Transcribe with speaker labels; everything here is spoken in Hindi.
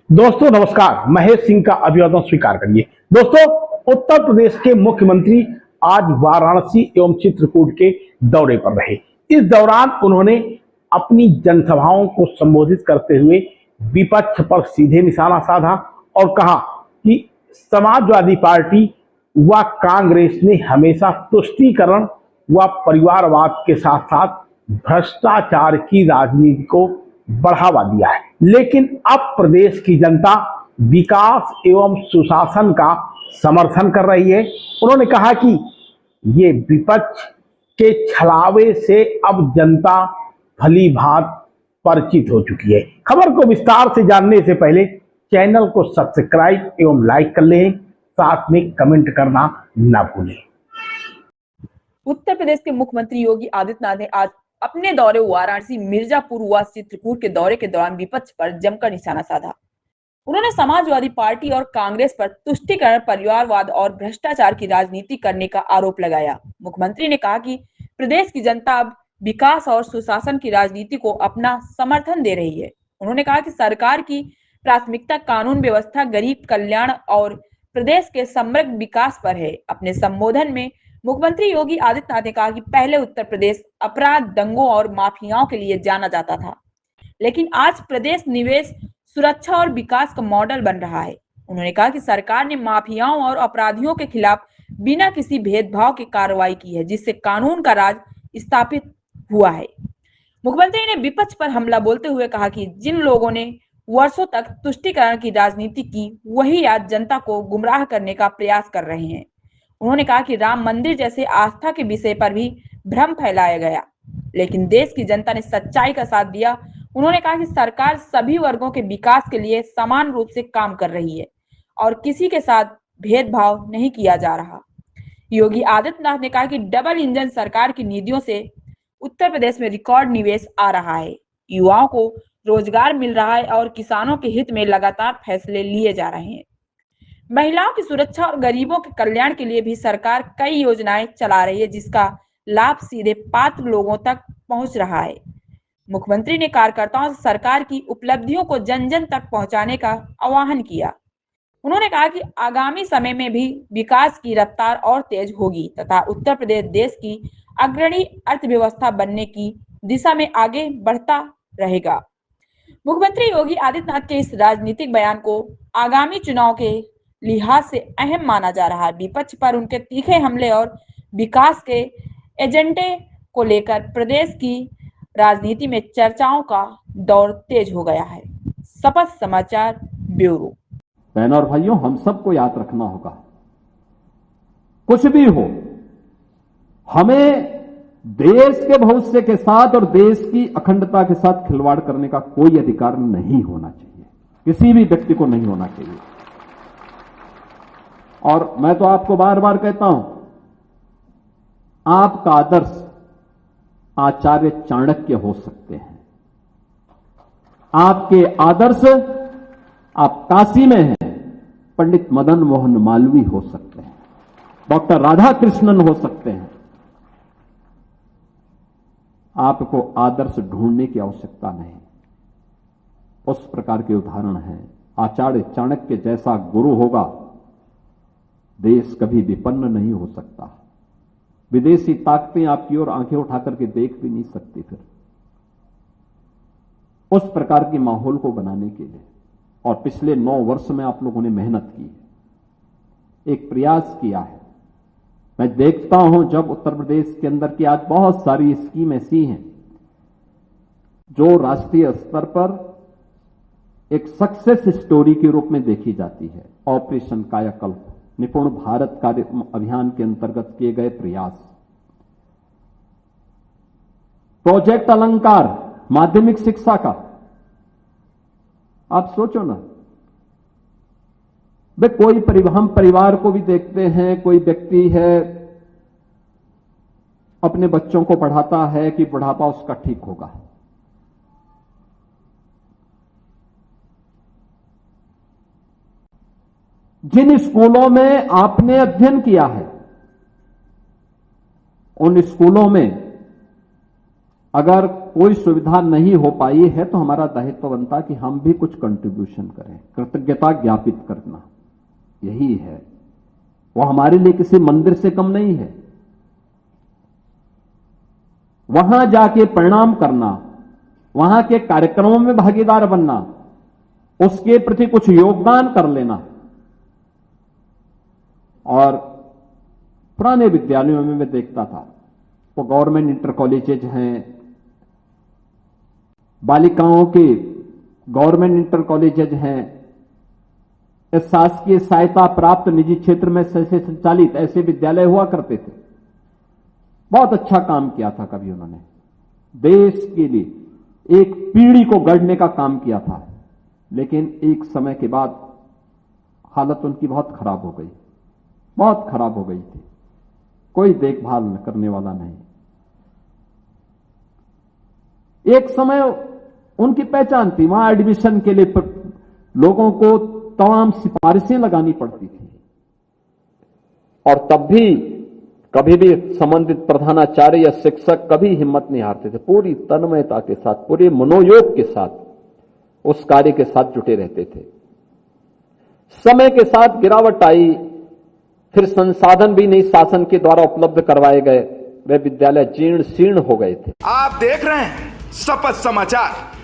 Speaker 1: दोस्तों नमस्कार, महेश सिंह का अभिवादन स्वीकार करिए। दोस्तों, उत्तर प्रदेश के मुख्यमंत्री आज वाराणसी एवं चित्रकूट के दौरे पर रहे। इस दौरान उन्होंने अपनी जनसभाओं को संबोधित करते हुए विपक्ष पर सीधे निशाना साधा और कहा कि समाजवादी पार्टी व कांग्रेस ने हमेशा तुष्टीकरण व परिवारवाद के साथ साथ भ्रष्टाचार की राजनीति को बढ़ावा दिया है, लेकिन अब प्रदेश की जनता विकास एवं सुशासन का समर्थन कर रही है। उन्होंने कहा कि ये विपक्ष के छलावे से अब जनता भली भांत परिचित हो चुकी है। खबर को विस्तार से जानने से पहले चैनल को सब्सक्राइब एवं लाइक कर लें, साथ में कमेंट करना ना भूलें।
Speaker 2: उत्तर प्रदेश के मुख्यमंत्री योगी आदित्यनाथ ने आज अपने दौरे वाराणसी, मिर्जापुर व चित्रकूट के दौरे के दौरान विपक्ष पर जमकर निशाना साधा। उन्होंने समाजवादी पार्टी और कांग्रेस पर तुष्टीकरण, परिवारवाद और भ्रष्टाचार की राजनीति करने का आरोप लगाया। मुख्यमंत्री ने कहा कि प्रदेश की जनता अब विकास और सुशासन की राजनीति को अपना समर्थन दे रही है। उन्होंने कहा कि सरकार की प्राथमिकता कानून व्यवस्था, गरीब कल्याण और प्रदेश के समग्र विकास पर है। अपने संबोधन में मुख्यमंत्री योगी आदित्यनाथ ने कहा कि पहले उत्तर प्रदेश अपराध, दंगों और माफियाओं के लिए जाना जाता था, लेकिन आज प्रदेश निवेश, सुरक्षा और विकास का मॉडल बन रहा है। उन्होंने कहा कि सरकार ने माफियाओं और अपराधियों के खिलाफ बिना किसी भेदभाव की कार्रवाई की है, जिससे कानून का राज स्थापित हुआ है। मुख्यमंत्री ने विपक्ष पर हमला बोलते हुए कहा कि जिन लोगों ने वर्षों तक तुष्टीकरण की राजनीति की, वही आज जनता को गुमराह करने का प्रयास कर रहे हैं। उन्होंने कहा कि राम मंदिर जैसे आस्था के विषय पर भी भ्रम फैलाया गया, लेकिन देश की जनता ने सच्चाई का साथ दिया। उन्होंने कहा कि सरकार सभी वर्गों के विकास के लिए समान रूप से काम कर रही है और किसी के साथ भेदभाव नहीं किया जा रहा। योगी आदित्यनाथ ने कहा कि डबल इंजन सरकार की नीतियों से उत्तर प्रदेश में रिकॉर्ड निवेश आ रहा है, युवाओं को रोजगार मिल रहा है और किसानों के हित में लगातार फैसले लिए जा रहे हैं। महिलाओं की सुरक्षा और गरीबों के कल्याण के लिए भी सरकार कई योजनाएं चला रही है, जिसका लाभ सीधे पात्र लोगों तक पहुंच रहा है। मुख्यमंत्री ने कार्यकर्ताओं से सरकार की उपलब्धियों को जन जन तक पहुंचाने का आह्वान किया। उन्होंने कहा कि आगामी समय में भी विकास की रफ्तार और तेज होगी तथा उत्तर प्रदेश देश की अग्रणी अर्थव्यवस्था बनने की दिशा में आगे बढ़ता रहेगा। मुख्यमंत्री योगी आदित्यनाथ के इस राजनीतिक बयान को आगामी चुनाव के लिहाज से अहम माना जा रहा है। विपक्ष पर उनके तीखे हमले और विकास के एजेंडे को लेकर प्रदेश की राजनीति में चर्चाओं का दौर तेज हो गया है। शपथ समाचार ब्यूरो।
Speaker 3: बहनों और भाइयों, हम सबको याद रखना होगा, कुछ भी हो, हमें देश के भविष्य के साथ और देश की अखंडता के साथ खिलवाड़ करने का कोई अधिकार नहीं होना चाहिए, किसी भी व्यक्ति को नहीं होना चाहिए। और मैं तो आपको बार बार कहता हूं, आपका आदर्श आचार्य चाणक्य हो सकते हैं, आपके आदर्श, आप काशी में हैं, पंडित मदन मोहन मालवीय हो सकते हैं, डॉक्टर राधा कृष्णन हो सकते हैं। आपको आदर्श ढूंढने की आवश्यकता नहीं, उस प्रकार के उदाहरण हैं। आचार्य चाणक्य जैसा गुरु होगा, देश कभी विपन्न नहीं हो सकता। विदेशी ताकतें आपकी ओर आंखें उठा करके देख भी नहीं सकती। फिर उस प्रकार के माहौल को बनाने के लिए और पिछले 9 वर्ष में आप लोगों ने मेहनत की है, एक प्रयास किया है। मैं देखता हूं जब उत्तर प्रदेश के अंदर की आज बहुत सारी स्कीम ऐसी हैं जो राष्ट्रीय स्तर पर एक सक्सेस स्टोरी के रूप में देखी जाती है। ऑपरेशन कायाकल्प, निपुण भारत कार्य अभियान के अंतर्गत किए गए प्रयास, प्रोजेक्ट अलंकार माध्यमिक शिक्षा का, आप सोचो ना, वे कोई हम परिवार को भी देखते हैं, कोई व्यक्ति है अपने बच्चों को पढ़ाता है कि बुढ़ापा उसका ठीक होगा। जिन स्कूलों में आपने अध्ययन किया है, उन स्कूलों में अगर कोई सुविधा नहीं हो पाई है तो हमारा दायित्व बनता कि हम भी कुछ कंट्रीब्यूशन करें, कृतज्ञता ज्ञापित करना यही है। वो हमारे लिए किसी मंदिर से कम नहीं है। वहां जाके प्रणाम करना, वहां के कार्यक्रमों में भागीदार बनना, उसके प्रति कुछ योगदान कर लेना। और पुराने विद्यालयों में मैं देखता था, वो गवर्नमेंट इंटर कॉलेजेज हैं, बालिकाओं के गवर्नमेंट इंटर कॉलेजेज हैं, शासकीय सहायता प्राप्त निजी क्षेत्र में से संचालित ऐसे विद्यालय हुआ करते थे। बहुत अच्छा काम किया था कभी उन्होंने, देश के लिए एक पीढ़ी को गढ़ने का काम किया था। लेकिन एक समय के बाद हालत उनकी बहुत खराब हो गई, बहुत खराब हो गई थी। कोई देखभाल करने वाला नहीं। एक समय उनकी पहचान थी, वहां एडमिशन के लिए लोगों को तमाम सिफारिशें लगानी पड़ती थी, और तब भी कभी भी संबंधित प्रधानाचार्य या शिक्षक कभी हिम्मत नहीं हारते थे। पूरी तन्मयता के साथ, पूरे मनोयोग के साथ उस कार्य के साथ जुटे रहते थे। समय के साथ गिरावट आई, फिर संसाधन भी नहीं शासन के द्वारा उपलब्ध करवाए गए, वे विद्यालय जीर्ण शीर्ण हो गए थे।
Speaker 4: आप देख रहे हैं शपथ समाचार।